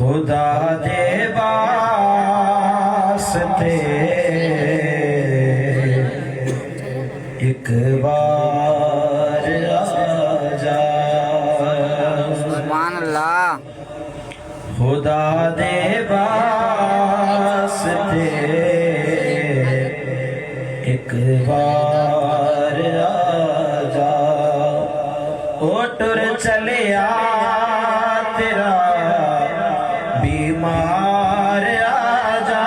खुदा दे वास्ते एक बार आजा। सुभान अल्लाह। खुदा दे वास्ते एक बार आजा। ओ टुर चलिया तेरा बीमार आजा।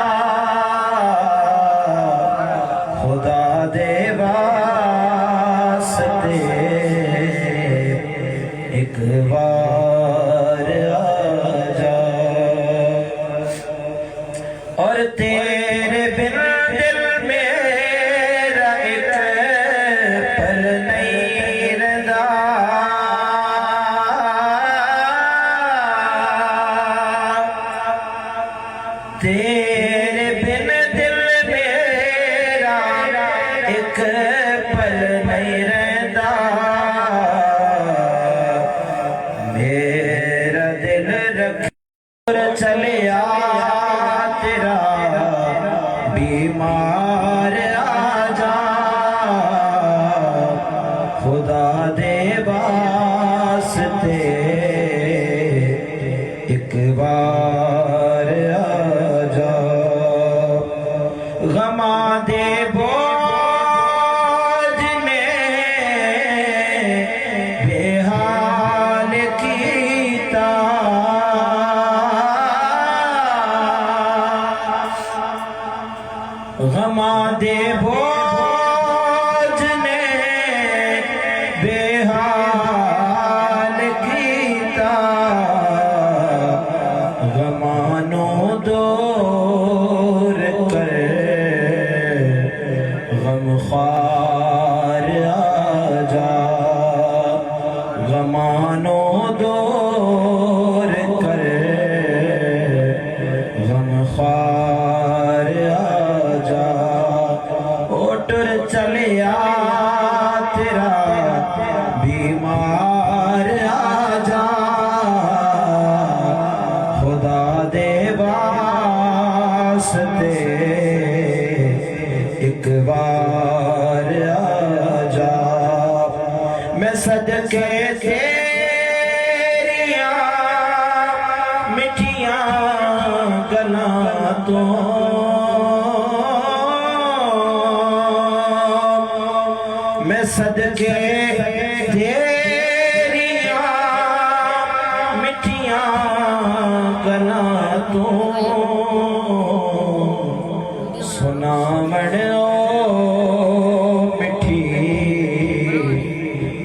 खुदा दे वास्ते एक बार आजा। और तेरे बिन दिल मेरा एक पल नहीं रहता। तेरे बिन दिल मेरा एक पल नहीं रहता। मेरा दिल रख चलिया तेरा बीमार आजा। खुदा दे वास्ते एक बार आजा। गमा दे बोझ ने बेहाल कीता। गमा दे बोझ ने बेहाल कीता। गमानो दूर कर गमख्वार आजा। गमानो दूर कर गमख्वार आजा। ओटर चलिया तेरा बीमार आजा। खुदा दे वास्ते एक बार आजा। मैं सदके तेरिया मिठिया गलां तो मैं सदके तेरिया मिठिया गलां तो सुनावण ओ मिठी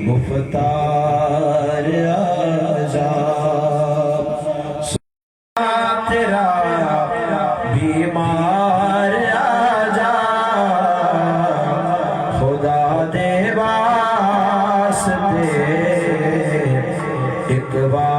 गुफ्तार आजा। तेरा बीमार आजा। खुदा दे वास्ते एक बार